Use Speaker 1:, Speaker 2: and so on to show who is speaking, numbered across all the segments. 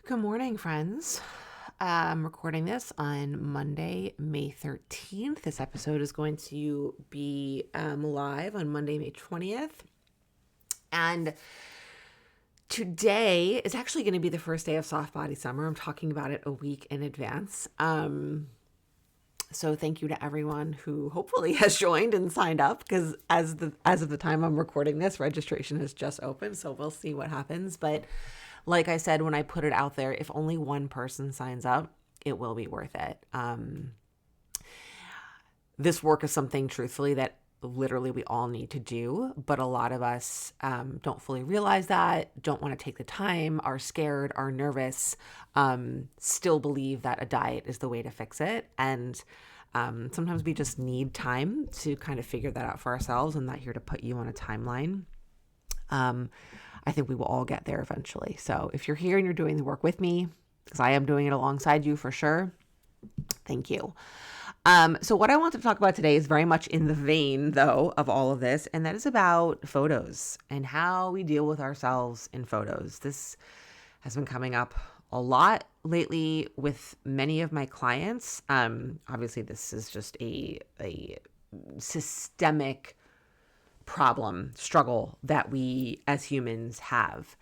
Speaker 1: Good morning, friends. I'm recording this on Monday, May 13th. This episode is going to be live on Monday, May 20th. And today is actually going to be the first day of Soft Body Summer. I'm talking about it a week in advance. So thank you to everyone who hopefully has joined and signed up, because as of the time I'm recording this, registration has just opened. So we'll see what happens. But like I said, when I put it out there, if only one person signs up, it will be worth it. This work is something, truthfully, that literally we all need to do, but a lot of us don't fully realize that, don't want to take the time, are scared, are nervous, still believe that a diet is the way to fix it. And sometimes we just need time to kind of figure that out for ourselves. I'm not here to put you on a timeline. I think we will all get there eventually. So if you're here and you're doing the work with me, because I am doing it alongside you for sure, thank you. So what I want to talk about today is very much in the vein, though, of all of this, and that is about photos and how we deal with ourselves in photos. This has been coming up a lot lately with many of my clients. Obviously, this is just a systemic struggle that we as humans have.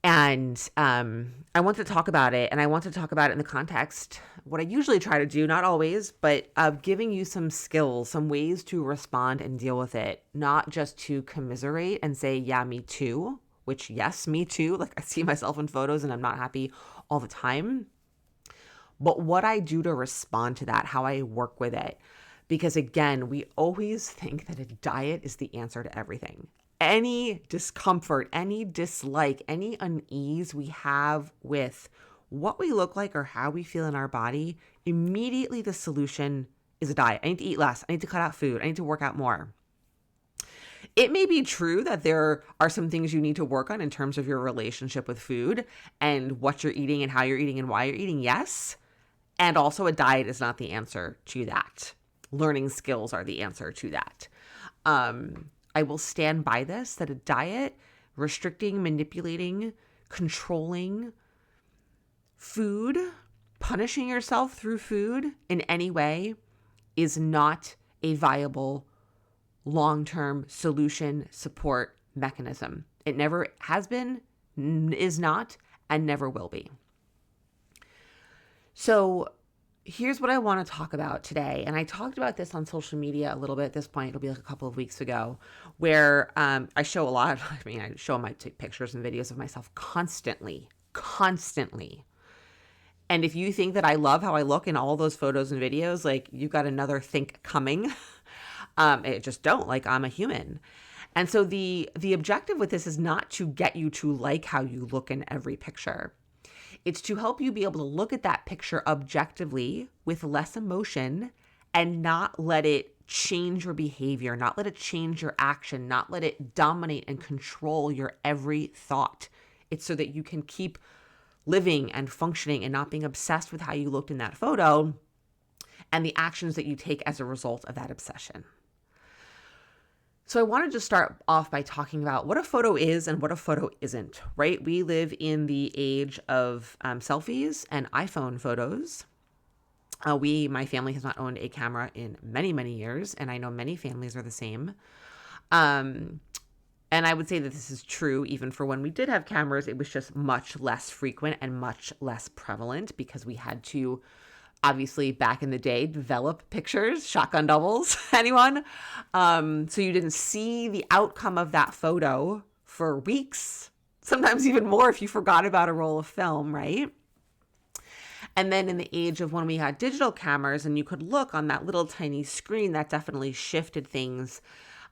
Speaker 1: And I want to talk about it, and I want to talk about it in the context, what I usually try to do, not always, but of giving you some skills, some ways to respond and deal with it, not just to commiserate and say, yeah, me too, which, yes, me too. Like, I see myself in photos and I'm not happy all the time. But what I do to respond to that, how I work with it. Because again, we always think that a diet is the answer to everything. Any discomfort, any dislike, any unease we have with what we look like or how we feel in our body, immediately the solution is a diet. I need to eat less. I need to cut out food. I need to work out more. It may be true that there are some things you need to work on in terms of your relationship with food and what you're eating and how you're eating and why you're eating. Yes. And also, a diet is not the answer to that. Learning skills are the answer to that. I will stand by this, that a diet, restricting, manipulating, controlling food, punishing yourself through food in any way is not a viable long-term solution support mechanism. It never has been, is not, and never will be. So here's what I want to talk about today. And I talked about this on social media a little bit at this point. It'll be like a couple of weeks ago, where I show a lot. I show my pictures and videos of myself constantly. And if you think that I love how I look in all those photos and videos, like, you've got another think coming. It just don't. Like, I'm a human. And so the objective with this is not to get you to like how you look in every picture. It's to help you be able to look at that picture objectively with less emotion and not let it change your behavior, not let it change your action, not let it dominate and control your every thought. It's so that you can keep living and functioning and not being obsessed with how you looked in that photo and the actions that you take as a result of that obsession. So I wanted to start off by talking about what a photo is and what a photo isn't, right? We live in the age of selfies and iPhone photos. My family has not owned a camera in many, many years, and I know many families are the same. And I would say that this is true even for when we did have cameras. It was just much less frequent and much less prevalent because we had to, obviously, back in the day, develop pictures, shotgun doubles, anyone? So you didn't see the outcome of that photo for weeks, sometimes even more if you forgot about a roll of film, right? And then in the age of when we had digital cameras and you could look on that little tiny screen, that definitely shifted things.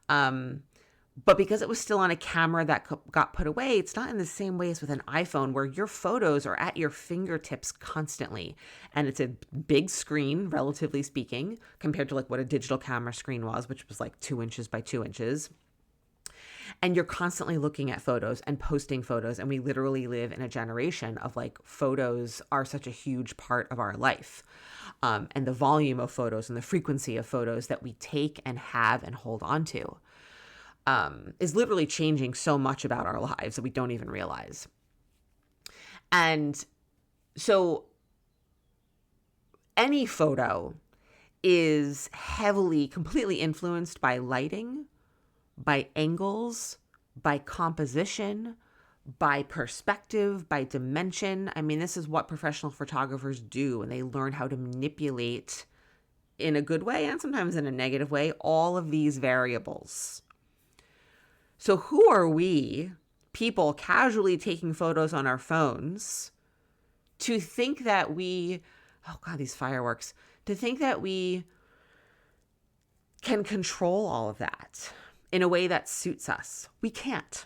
Speaker 1: But because it was still on a camera that got put away, it's not in the same way as with an iPhone where your photos are at your fingertips constantly. And it's a big screen, relatively speaking, compared to like what a digital camera screen was, which was like 2 inches by 2 inches. And you're constantly looking at photos and posting photos. And we literally live in a generation of like photos are such a huge part of our life. And the volume of photos and the frequency of photos that we take and have and hold on to is literally changing so much about our lives that we don't even realize. And so any photo is heavily, completely influenced by lighting, by angles, by composition, by perspective, by dimension. I mean, this is what professional photographers do, and they learn how to manipulate in a good way and sometimes in a negative way all of these variables. So who are we, people casually taking photos on our phones, to think that we, oh God, these fireworks, to think that we can control all of that in a way that suits us? We can't.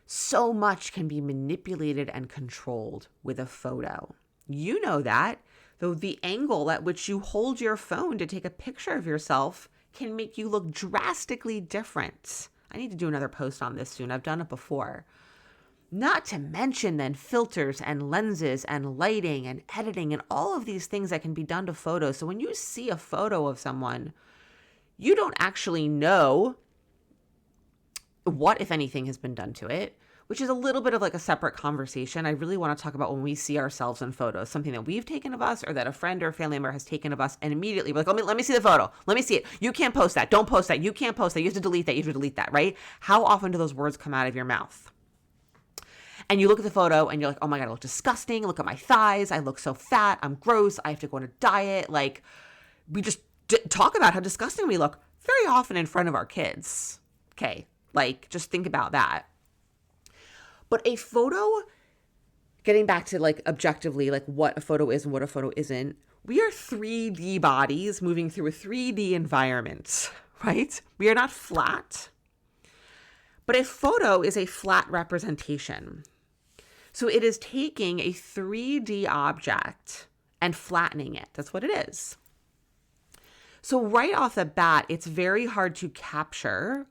Speaker 1: So much can be manipulated and controlled with a photo. You know that, though the angle at which you hold your phone to take a picture of yourself can make you look drastically different. I need to do another post on this soon. I've done it before. Not to mention then filters and lenses and lighting and editing and all of these things that can be done to photos. So when you see a photo of someone, you don't actually know what, if anything, has been done to it, which is a little bit of like a separate conversation. I really want to talk about when we see ourselves in photos, something that we've taken of us or that a friend or a family member has taken of us, and immediately we're like, let me see the photo. Let me see it. You can't post that. Don't post that. You can't post that. You have to delete that. You have to delete that, right? How often do those words come out of your mouth? And you look at the photo and you're like, oh my God, I look disgusting. Look at my thighs. I look so fat. I'm gross. I have to go on a diet. Like, we just talk about how disgusting we look very often in front of our kids. Okay. Like, just think about that. But a photo, getting back to like objectively, like what a photo is and what a photo isn't, we are 3D bodies moving through a 3D environment, right? We are not flat. But a photo is a flat representation. So it is taking a 3D object and flattening it. That's what it is. So right off the bat, it's very hard to capture,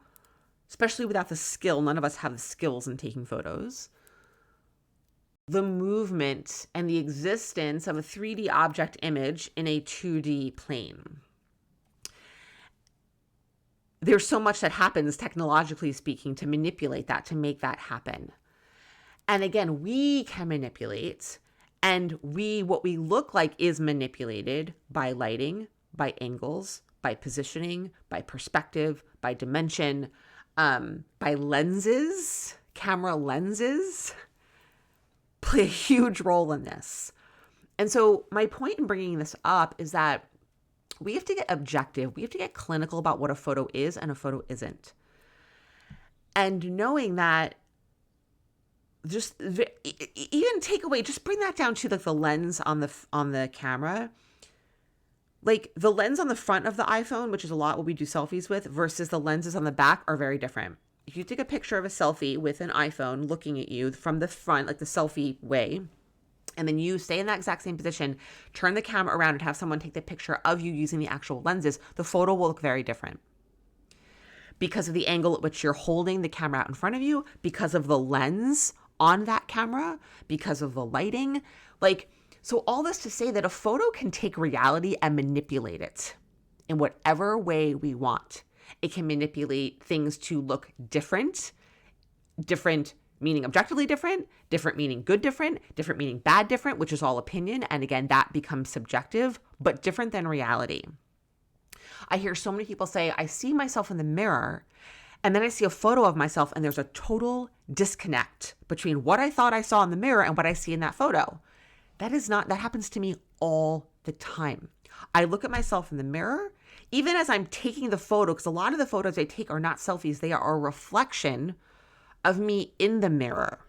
Speaker 1: especially without the skill. None of us have the skills in taking photos. The movement and the existence of a 3D object image in a 2D plane. There's so much that happens, technologically speaking, to manipulate that, to make that happen. And again, we can manipulate, and what we look like is manipulated by lighting, by angles, by positioning, by perspective, by dimension, by lenses. Camera lenses play a huge role in this. And so my point in bringing this up is that we have to get objective. We have to get clinical about what a photo is and a photo isn't. And knowing that, just even take away, just bring that down to like the lens on the camera. Like the lens on the front of the iPhone, which is a lot what we do selfies with, versus the lenses on the back are very different. If you take a picture of a selfie with an iPhone looking at you from the front, like the selfie way, and then you stay in that exact same position, turn the camera around and have someone take the picture of you using the actual lenses, the photo will look very different. Because of the angle at which you're holding the camera out in front of you, because of the lens on that camera, because of the lighting. Like, so all this to say that a photo can take reality and manipulate it in whatever way we want. It can manipulate things to look different meaning objectively different meaning good different meaning bad different, which is all opinion. And again, that becomes subjective, but different than reality. I hear so many people say, I see myself in the mirror and then I see a photo of myself and there's a total disconnect between what I thought I saw in the mirror and what I see in that photo. That happens to me all the time. I look at myself in the mirror, even as I'm taking the photo, because a lot of the photos I take are not selfies. They are a reflection of me in the mirror.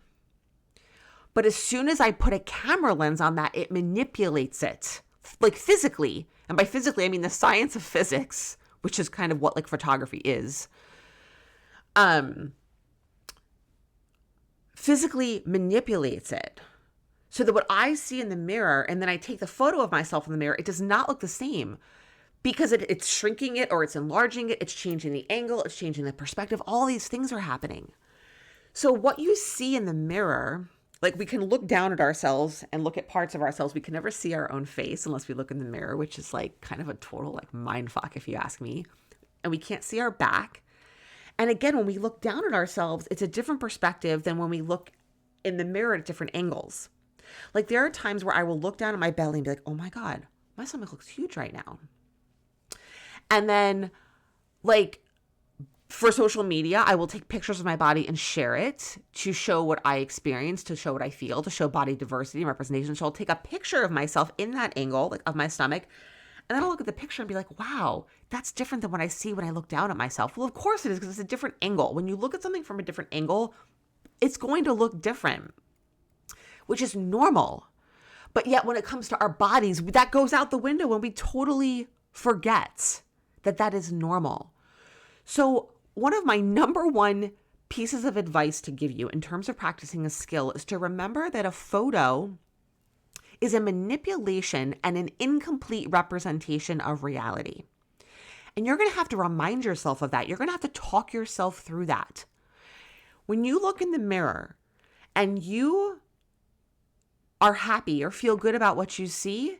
Speaker 1: But as soon as I put a camera lens on that, it manipulates it, like physically. And by physically, I mean the science of physics, which is kind of what like photography is. Physically manipulates it. So that what I see in the mirror, and then I take the photo of myself in the mirror, it does not look the same because it's shrinking it or it's enlarging it. It's changing the angle. It's changing the perspective. All these things are happening. So what you see in the mirror, like we can look down at ourselves and look at parts of ourselves. We can never see our own face unless we look in the mirror, which is like kind of a total like mind fuck if you ask me. And we can't see our back. And again, when we look down at ourselves, it's a different perspective than when we look in the mirror at different angles. Like there are times where I will look down at my belly and be like, oh my God, my stomach looks huge right now. And then like for social media, I will take pictures of my body and share it to show what I experience, to show what I feel, to show body diversity and representation. So I'll take a picture of myself in that angle, like of my stomach, and then I'll look at the picture and be like, wow, that's different than what I see when I look down at myself. Well, of course it is, because it's a different angle. When you look at something from a different angle, it's going to look different, which is normal. But yet when it comes to our bodies, that goes out the window when we totally forget that that is normal. So one of my number one pieces of advice to give you in terms of practicing a skill is to remember that a photo is a manipulation and an incomplete representation of reality. And you're going to have to remind yourself of that. You're going to have to talk yourself through that. When you look in the mirror and you are happy or feel good about what you see,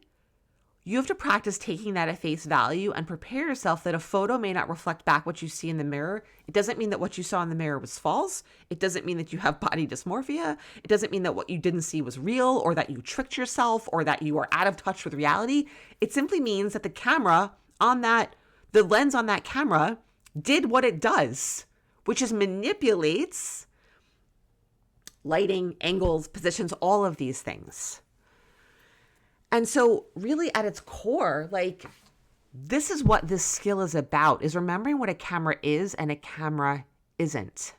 Speaker 1: you have to practice taking that at face value and prepare yourself that a photo may not reflect back what you see in the mirror. It doesn't mean that what you saw in the mirror was false. It doesn't mean that you have body dysmorphia. It doesn't mean that what you didn't see was real, or that you tricked yourself, or that you are out of touch with reality. It simply means that the lens on that camera did what it does, which is manipulates lighting, angles, positions, all of these things. And so really at its core, like this is what this skill is about, is remembering what a camera is and a camera isn't.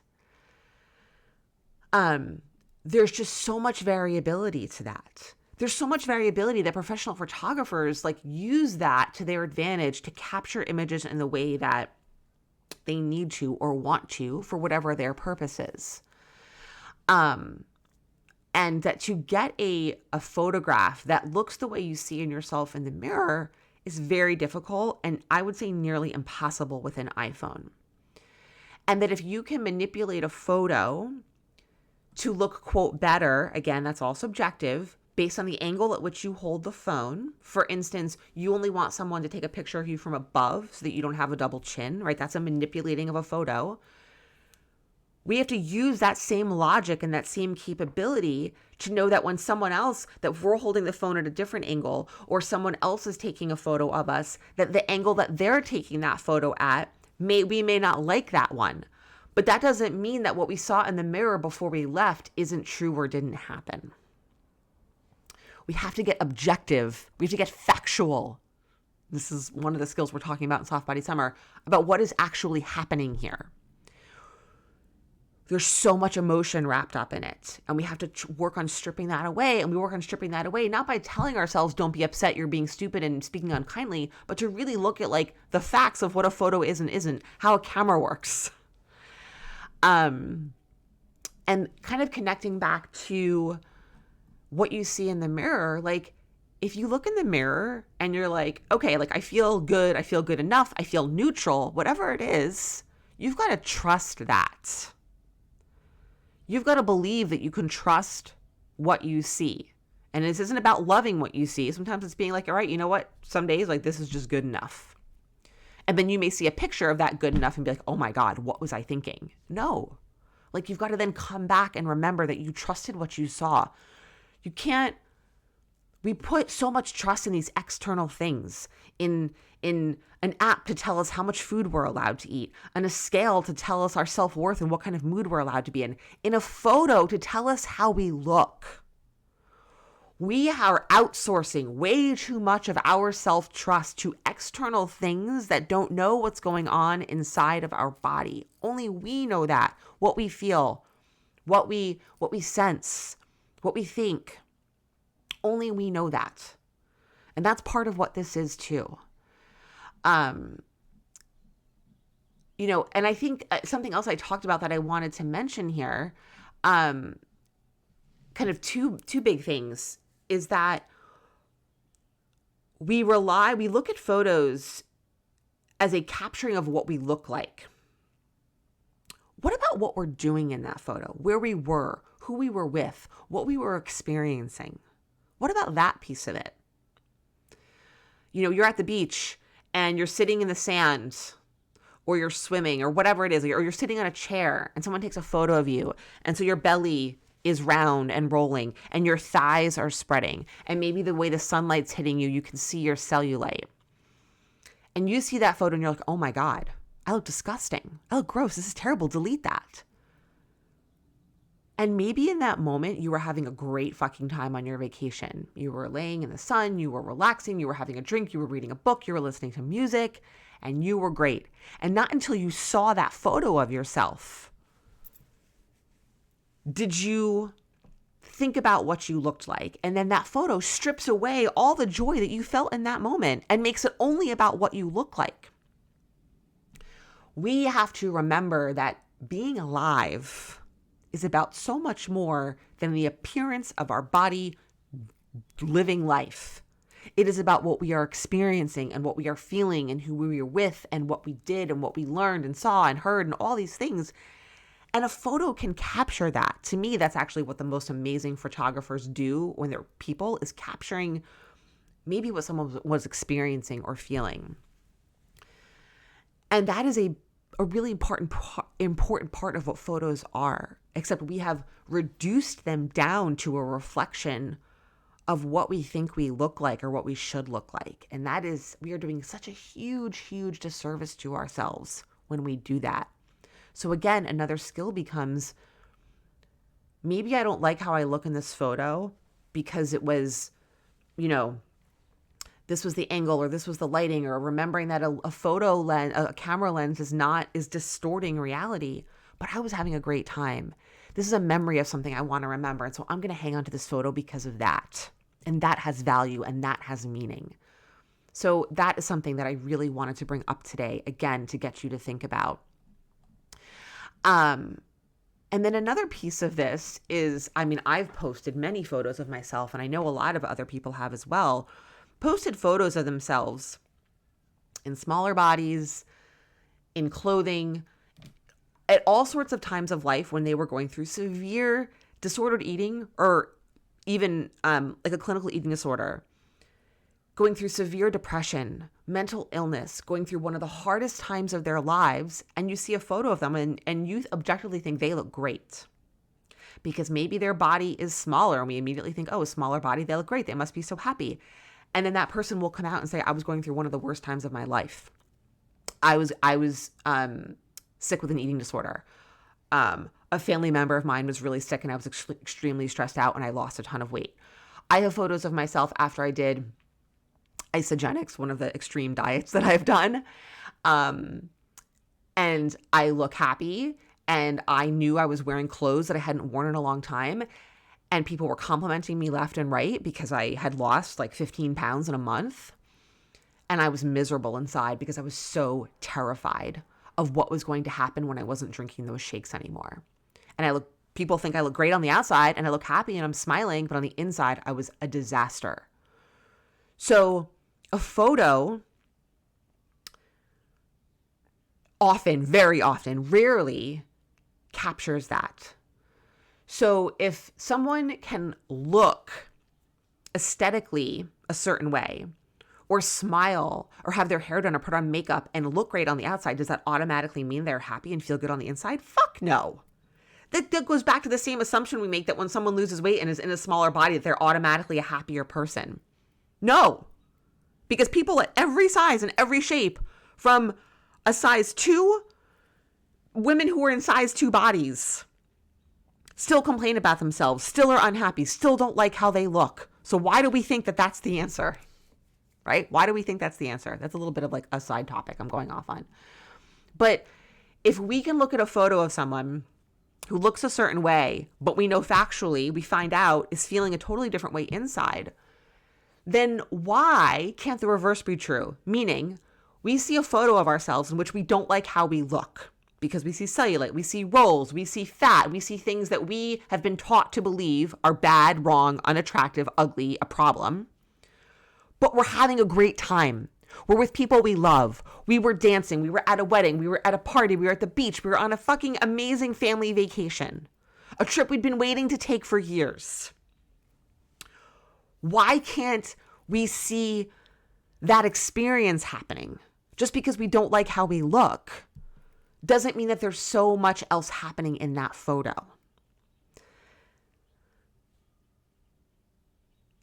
Speaker 1: There's just so much variability to that. There's so much variability that professional photographers like use that to their advantage to capture images in the way that they need to or want to for whatever their purpose is. And that to get a photograph that looks the way you see in yourself in the mirror is very difficult, and I would say nearly impossible with an iPhone. And that if you can manipulate a photo to look, quote, better, again, that's all subjective, based on the angle at which you hold the phone. For instance, you only want someone to take a picture of you from above so that you don't have a double chin, right? That's a manipulating of a photo. We have to use that same logic and that same capability to know that when someone else, that we're holding the phone at a different angle, or someone else is taking a photo of us, that the angle that they're taking that photo at, we may not like that one. But that doesn't mean that what we saw in the mirror before we left isn't true or didn't happen. We have to get objective. We have to get factual. This is one of the skills we're talking about in Soft Body Summer, about what is actually happening here. There's so much emotion wrapped up in it. And we have to work on stripping that away. And we work on stripping that away, not by telling ourselves, don't be upset, you're being stupid and speaking unkindly, but to really look at like the facts of what a photo is and isn't, how a camera works. And kind of connecting back to what you see in the mirror, like if you look in the mirror and you're like, okay, like I feel good enough, I feel neutral, whatever it is, you've got to trust that. You've got to believe that you can trust what you see. And this isn't about loving what you see. Sometimes it's being like, all right, you know what? Some days like this is just good enough. And then you may see a picture of that good enough and be like, oh my God, what was I thinking? No. Like you've got to then come back and remember that you trusted what you saw. You can't, we put so much trust in these external things, in an app to tell us how much food we're allowed to eat, on a scale to tell us our self-worth and what kind of mood we're allowed to be in a photo to tell us how we look. We are outsourcing way too much of our self-trust to external things that don't know what's going on inside of our body. Only we know that, what we feel, what we sense, what we think. Only we know that. And that's part of what this is too. And I think something else I talked about that I wanted to mention here, kind of two big things, is that we look at photos as a capturing of what we look like. What about what we're doing in that photo? Where we were, who we were with, what we were experiencing? What about that piece of it? You're at the beach and you're sitting in the sand, or you're swimming, or whatever it is, or you're sitting on a chair and someone takes a photo of you. And so your belly is round and rolling and your thighs are spreading. And maybe the way the sunlight's hitting you, you can see your cellulite. And you see that photo and you're like, oh my God, I look disgusting. I look gross. This is terrible. Delete that. And maybe in that moment, you were having a great fucking time on your vacation. You were laying in the sun, you were relaxing, you were having a drink, you were reading a book, you were listening to music, and you were great. And not until you saw that photo of yourself did you think about what you looked like. And then that photo strips away all the joy that you felt in that moment and makes it only about what you look like. We have to remember that being alive is about so much more than the appearance of our body living life. It is about what we are experiencing and what we are feeling and who we are with and what we did and what we learned and saw and heard and all these things. And a photo can capture that. To me, that's actually what the most amazing photographers do when they're people, is capturing maybe what someone was experiencing or feeling. And that is a really important part of what photos are, except we have reduced them down to a reflection of what we think we look like or what we should look like. And that is, we are doing such a huge, huge disservice to ourselves when we do that. So again, another skill becomes, maybe I don't like how I look in this photo because it was, this was the angle or this was the lighting, or remembering that a photo lens, a camera lens is distorting reality, but I was having a great time. This is a memory of something I want to remember. And so I'm going to hang on to this photo because of that. And that has value and that has meaning. So that is something that I really wanted to bring up today, again, to get you to think about. And then another piece of this is, I've posted many photos of myself, and I know a lot of other people have as well, posted photos of themselves in smaller bodies, in clothing, at all sorts of times of life when they were going through severe disordered eating, or even like a clinical eating disorder, going through severe depression, mental illness, going through one of the hardest times of their lives, and you see a photo of them and you objectively think they look great. Because maybe their body is smaller and we immediately think, oh, a smaller body, they look great. They must be so happy. And then that person will come out and say, I was going through one of the worst times of my life. I was sick with an eating disorder. A family member of mine was really sick and I was extremely stressed out and I lost a ton of weight. I have photos of myself after I did isogenics, one of the extreme diets that I've done. And I look happy, and I knew I was wearing clothes that I hadn't worn in a long time. And people were complimenting me left and right because I had lost like 15 pounds in a month. And I was miserable inside because I was so terrified of what was going to happen when I wasn't drinking those shakes anymore. And people think I look great on the outside and I look happy and I'm smiling, but on the inside, I was a disaster. So a photo often, very often, rarely captures that. So if someone can look aesthetically a certain way, or smile, or have their hair done, or put on makeup and look great on the outside, does that automatically mean they're happy and feel good on the inside? Fuck no. That goes back to the same assumption we make that when someone loses weight and is in a smaller body, that they're automatically a happier person. No. Because people at every size and every shape, from a size 2, women who are in size 2 bodies, still complain about themselves, still are unhappy, still don't like how they look. So why do we think that that's the answer? Right? Why do we think that's the answer? That's a little bit of like a side topic I'm going off on. But if we can look at a photo of someone who looks a certain way, but we know factually, we find out is feeling a totally different way inside, then why can't the reverse be true? Meaning, we see a photo of ourselves in which we don't like how we look because we see cellulite, we see rolls, we see fat, we see things that we have been taught to believe are bad, wrong, unattractive, ugly, a problem. But we're having a great time. We're with people we love. We were dancing. We were at a wedding. We were at a party. We were at the beach. We were on a fucking amazing family vacation. A trip we'd been waiting to take for years. Why can't we see that experience happening? Just because we don't like how we look doesn't mean that there's so much else happening in that photo.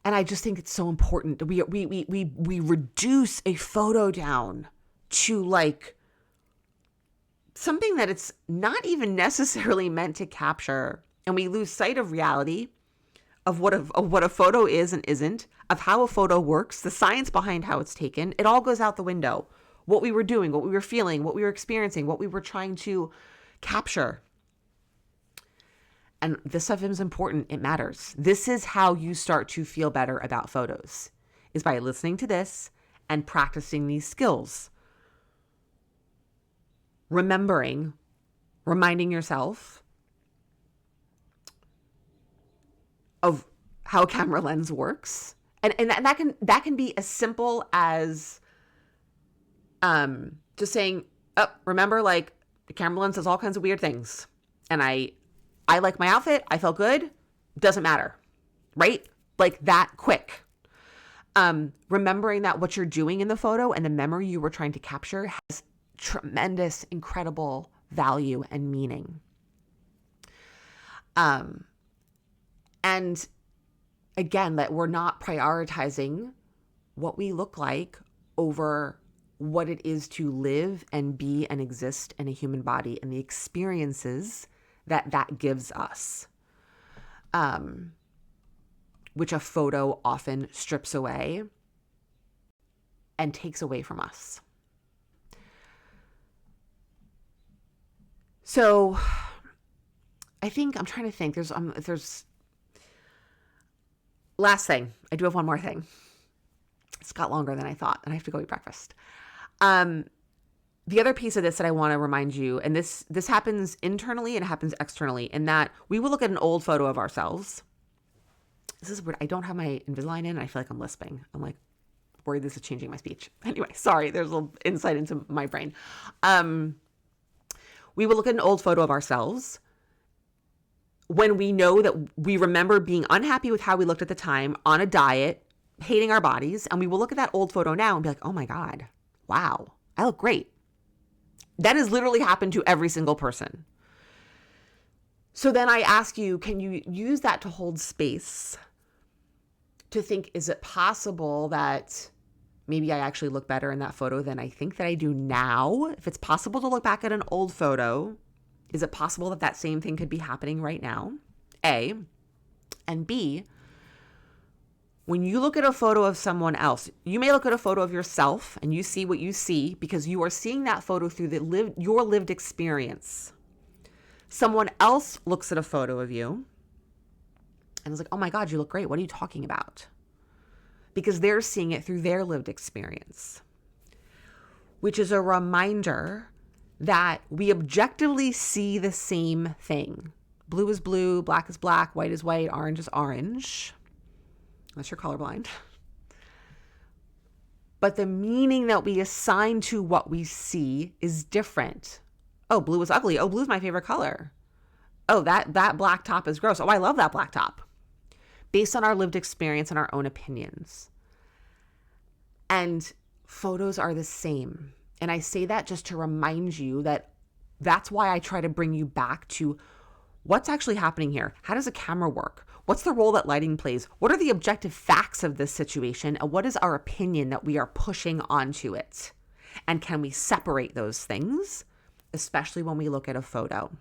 Speaker 1: And I just think it's so important that we reduce a photo down to like something that it's not even necessarily meant to capture. And we lose sight of reality of what a photo is and isn't, of how a photo works, the science behind how it's taken. It all goes out the window. What we were doing, what we were feeling, what we were experiencing, what we were trying to capture. And this stuff is important. It matters. This is how you start to feel better about photos, is by listening to this and practicing these skills. Reminding yourself of how a camera lens works. And that can be as simple as just saying, oh, remember, like, the camera lens does all kinds of weird things. And I like my outfit. I felt good. Doesn't matter. Right? Like that quick. Remembering that what you're doing in the photo and the memory you were trying to capture has tremendous, incredible value and meaning. And again, that we're not prioritizing what we look like over what it is to live and be and exist in a human body and the experiences that gives us, which a photo often strips away and takes away from us. So I think I'm trying to think. There's last thing. I do have one more thing. It's got longer than I thought, and I have to go eat breakfast. The other piece of this that I want to remind you, and this happens internally and it happens externally, in that we will look at an old photo of ourselves. This is weird. I don't have my Invisalign in, and I feel like I'm lisping. I'm like worried this is changing my speech. Anyway, sorry. There's a little insight into my brain. We will look at an old photo of ourselves when we know that we remember being unhappy with how we looked at the time, on a diet, hating our bodies, and we will look at that old photo now and be like, oh my God, wow, I look great. That has literally happened to every single person. So then I ask you, can you use that to hold space to think, is it possible that maybe I actually look better in that photo than I think that I do now? If it's possible to look back at an old photo, is it possible that that same thing could be happening right now? A. And B, when you look at a photo of someone else, you may look at a photo of yourself and you see what you see because you are seeing that photo through your lived experience. Someone else looks at a photo of you and is like, oh my God, you look great. What are you talking about? Because they're seeing it through their lived experience, which is a reminder that we objectively see the same thing. Blue is blue, black is black, white is white, orange is orange. Unless you're colorblind. But the meaning that we assign to what we see is different. Oh, blue is ugly. Oh, blue is my favorite color. Oh, that black top is gross. Oh, I love that black top. Based on our lived experience and our own opinions. And photos are the same. And I say that just to remind you that that's why I try to bring you back to what's actually happening here. How does a camera work? What's the role that lighting plays? What are the objective facts of this situation? And what is our opinion that we are pushing onto it? And can we separate those things, especially when we look at a photo?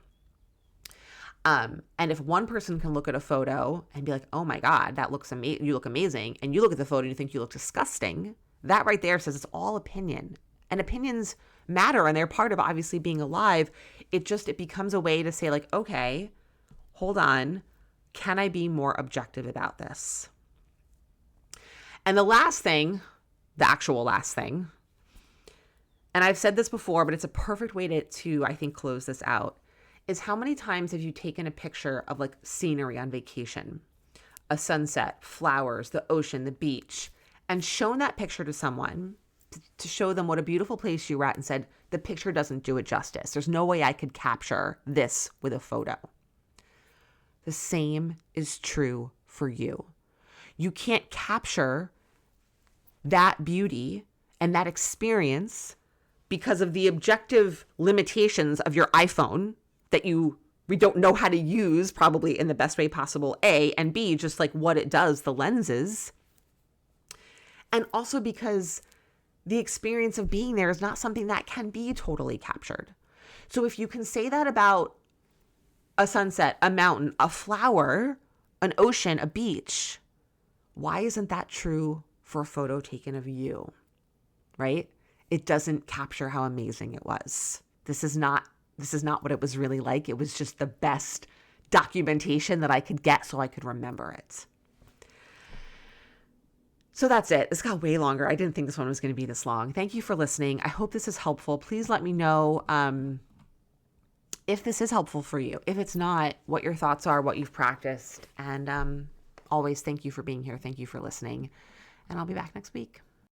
Speaker 1: And if one person can look at a photo and be like, oh my God, that looks amazing. You look amazing. And you look at the photo and you think you look disgusting. That right there says it's all opinion. And opinions matter, and they're part of obviously being alive. It becomes a way to say, like, okay, hold on. Can I be more objective about this? And the last thing, the actual last thing, and I've said this before, but it's a perfect way to I think, close this out, is how many times have you taken a picture of like scenery on vacation, a sunset, flowers, the ocean, the beach, and shown that picture to someone to show them what a beautiful place you were at and said, the picture doesn't do it justice. There's no way I could capture this with a photo. The same is true for you. You can't capture that beauty and that experience because of the objective limitations of your iPhone that you we don't know how to use probably in the best way possible, A, and B, just like what it does, the lenses. And also because the experience of being there is not something that can be totally captured. So if you can say that about a sunset, a mountain, a flower, an ocean, a beach, why isn't that true for a photo taken of you, right? It doesn't capture how amazing it was. This is not what it was really like. It was just the best documentation that I could get so I could remember it. So that's it. This got way longer. I didn't think this one was going to be this long. Thank you for listening. I hope this is helpful. Please let me know if this is helpful for you. If it's not, what your thoughts are, what you've practiced. And always thank you for being here. Thank you for listening. And I'll be back next week.